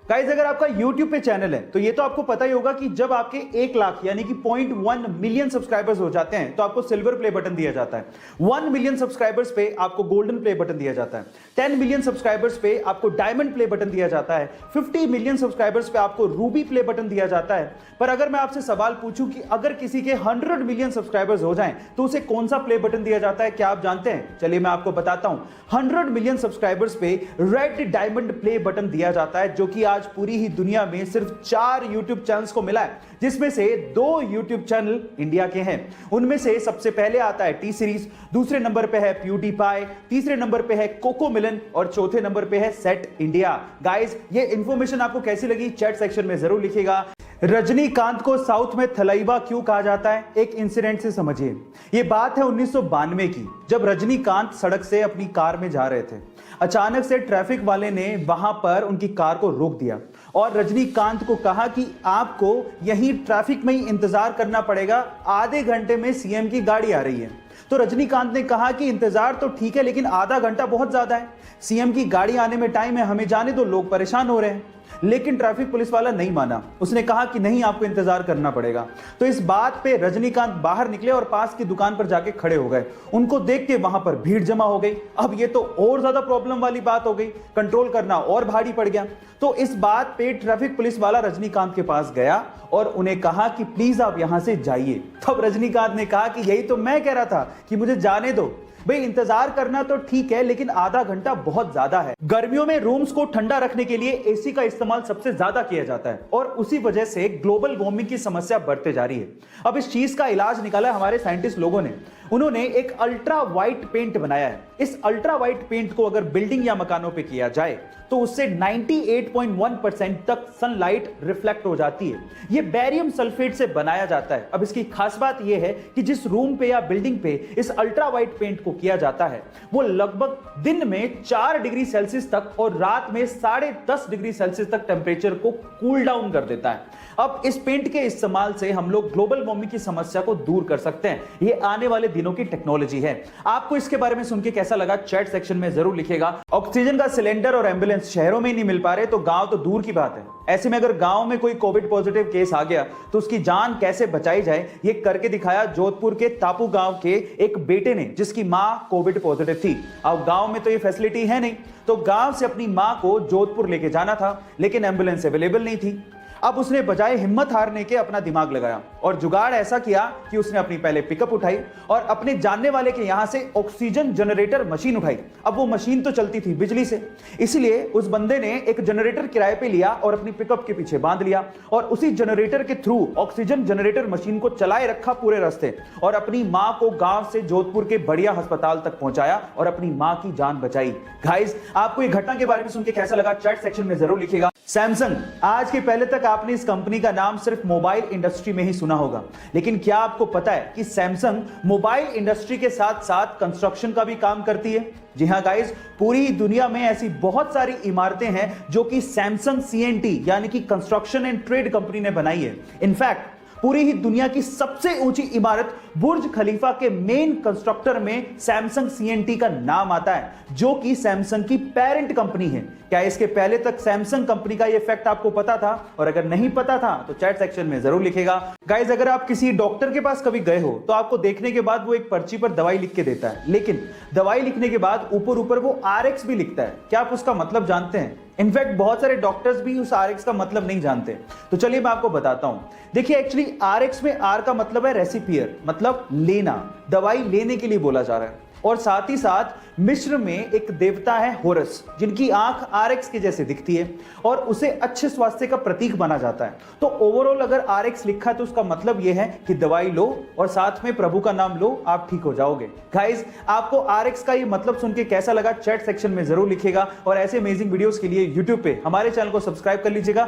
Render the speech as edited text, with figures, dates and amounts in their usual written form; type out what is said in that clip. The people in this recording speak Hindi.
गाइस अगर आपका YouTube पे चैनल है तो ये तो आपको पता ही होगा कि जब आपके 1 लाख यानी कि 0.1 मिलियन सब्सक्राइबर्स हो जाते हैं तो आपको सिल्वर प्ले बटन दिया जाता है। 1 मिलियन सब्सक्राइबर्स पे आपको गोल्डन प्ले बटन दिया जाता है। 10 मिलियन सब्सक्राइबर्स पे आपको डायमंड प्ले बटन दिया जाता है। 50 मिलियन सब्सक्राइबर्स पे आपको रूबी प्ले बटन दिया जाता है। पर अगर मैं आपसे सवाल पूछूं कि अगर किसी के 100 मिलियन सब्सक्राइबर्स हो जाएं तो उसे कौन सा प्ले बटन दिया जाता है, क्या आप जानते हैं? चलिए मैं आपको बताता हूं। 100 मिलियन सब्सक्राइबर्स पे रेड डायमंड प्ले बटन दिया जाता है, जो कि आज पूरी ही दुनिया में सिर्फ 4 यूट्यूब चैनल्स को मिला है, जिसमें से 2 यूट्यूब चैनल इंडिया के हैं। उनमें से सबसे पहले आता है टी सीरीज, दूसरे नंबर पे है प्यूडीपाई, तीसरे नंबर पे है कोको मिलन और चौथे नंबर पे है सेट इंडिया। गाइस ये इंफॉर्मेशन आपको कैसी लगी चैट सेक्शन में जरूर लिखिएगा। रजनीकांत को साउथ में थलाइवा क्यों कहा जाता है, एक इंसिडेंट से समझिए। यह बात है 1992 की, जब रजनीकांत सड़क से अपनी कार में जा रहे थे। अचानक से ट्रैफिक वाले ने वहां पर उनकी कार को रोक दिया और रजनीकांत को कहा कि आपको यहीं ट्रैफिक में ही इंतजार करना पड़ेगा, आधे घंटे में सीएम की गाड़ी आ रही है। तो रजनीकांत ने कहा कि इंतजार तो ठीक है लेकिन आधा घंटा बहुत ज्यादा है, सीएम की गाड़ी आने में टाइम है, हमें जाने दो, लोग परेशान हो रहे हैं। लेकिन ट्रैफिक पुलिस वाला नहीं माना, उसने कहा कि नहीं आपको इंतजार करना पड़ेगा। तो इस बात पे रजनीकांत बाहर निकले और पास की दुकान पर जाके खड़े हो गए। उनको देख के वहां पर भीड़ जमा हो गई। अब ये तो और ज्यादा प्रॉब्लम वाली बात हो गई, कंट्रोल करना और भारी पड़ गया। तो इस बात पे ट्रैफिक पुलिस वाला रजनीकांत के पास गया और उन्हें कहा कि प्लीज आप यहां से जाइए। तब रजनीकांत ने कहा कि यही तो मैं कह रहा था कि मुझे जाने दो भाई, इंतजार करना तो ठीक है लेकिन आधा घंटा बहुत ज्यादा है। गर्मियों में रूम्स को ठंडा रखने के लिए एसी का इस्तेमाल सबसे ज्यादा किया जाता है और उसी वजह से ग्लोबल वार्मिंग की समस्या बढ़ते जा रही है। अब इस चीज का इलाज निकाला है हमारे साइंटिस्ट लोगों ने। उन्होंने एक अल्ट्रा वाइट पेंट बनाया है। इस अल्ट्रा वाइट पेंट को अगर बिल्डिंग या मकानों पे किया जाए तो उससे 98.1% तक सनलाइट रिफ्लेक्ट हो जाती है। यह बेरियम सल्फेट से बनाया जाता है। अब इसकी खास बात यह है कि जिस रूम पे या बिल्डिंग पे इस अल्ट्रा वाइट पेंट को किया जाता है वो लगभग दिन में 4 डिग्री सेल्सियस तक और रात में 10.5 डिग्री सेल्सियस तक टेम्परेचर को कूल डाउन कर देता है। अब इस पेंट के इस्तेमाल से हम लोग ग्लोबल वार्मिंग की समस्या को दूर कर सकते हैं। ये आने वाले दिनों की टेक्नोलॉजी है। आपको इसके बारे में सुन के कैसा लगा चैट सेक्शन में जरूर लिखिएगा। ऑक्सीजन का सिलेंडर और एम्बुलेंस शहरों में ही नहीं मिल पा रहे तो गांव तो दूर की बात है। ऐसे में अगर गांव में कोई कोविड पॉजिटिव केस आ गया तो उसकी जान कैसे बचाई जाए, ये करके दिखाया जोधपुर के तापू गांव के एक बेटे ने, जिसकी मां कोविड पॉजिटिव थी। अब गांव में तो ये फैसिलिटी है नहीं, तो गांव से अपनी मां को जोधपुर लेके जाना था लेकिन एम्बुलेंस अवेलेबल नहीं थी। अब उसने बजाय हिम्मत हारने के अपना दिमाग लगाया और जुगाड़ ऐसा किया कि उसने अपनी पहले पिकअप उठाई और अपने जानने वाले के यहां से ऑक्सीजन जनरेटर मशीन उठाई। अब वो मशीन तो चलती थी बिजली से, इसलिए उस बंदे ने एक जनरेटर किराए पे लिया और अपनी पिकअप के पीछे बांध लिया और उसी जनरेटर के थ्रू ऑक्सीजन जनरेटर मशीन को चलाए रखा पूरे रास्ते और अपनी मां को गांव से जोधपुर के बढ़िया अस्पताल तक पहुंचाया और अपनी मां की जान बचाई। गाइस आपको ये घटना के बारे में सुन के कैसा लगा चैट सेक्शन में जरूर लिखिएगा। सैमसंग, आज के पहले तक आपने इस कंपनी का नाम सिर्फ मोबाइल इंडस्ट्री में ही सुना होगा, लेकिन क्या आपको पता है कि सैमसंग मोबाइल इंडस्ट्री के साथ साथ कंस्ट्रक्शन का भी काम करती है? जी हां गाइस, पूरी दुनिया में ऐसी बहुत सारी इमारतें हैं जो कि सैमसंग सीएनटी यानी कि कंस्ट्रक्शन एंड ट्रेड कंपनी ने बनाई है। इनफैक्ट पूरी ही दुनिया की सबसे ऊंची इमारत बुर्ज खलीफा के मेन कंस्ट्रक्टर में सैमसंग सीएनटी का नाम आता है, जो कि सैमसंग की पेरेंट कंपनी है। क्या इसके पहले तक सैमसंग कंपनी का ये फैक्ट आपको पता था? और अगर नहीं पता था तो चैट सेक्शन में जरूर लिखेगा। गाइस अगर आप किसी डॉक्टर के पास कभी गए हो तो आपको देखने के बाद वो एक पर्ची पर दवाई लिख के देता है, लेकिन दवाई लिखने के बाद ऊपर ऊपर वो RX भी लिखता है। क्या आप उसका मतलब जानते हैं? इनफैक्ट बहुत सारे डॉक्टर्स भी उस RX का मतलब नहीं जानते। तो चलिए मैं आपको बताता हूं। देखिए एक्चुअली RX में R का मतलब है रेसिपियर, मतलब लेना, दवाई लेने के लिए बोला जा रहा है। और साथ ही साथ मिस्र में एक देवता है होरस, जिनकी आंख RX के जैसे दिखती है और उसे अच्छे स्वास्थ्य का प्रतीक माना जाता है। तो ओवरऑल अगर RX लिखा है तो उसका मतलब यह है कि दवाई लो और साथ में प्रभु का नाम लो, आप ठीक हो जाओगे। गाइस आपको RX का ये मतलब सुन के कैसा लगा चैट सेक्शन में जरूर लिखिएगा और ऐसे अमेजिंग वीडियोस के लिए यूट्यूब पे हमारे चैनल को सब्सक्राइब कर लीजिएगा।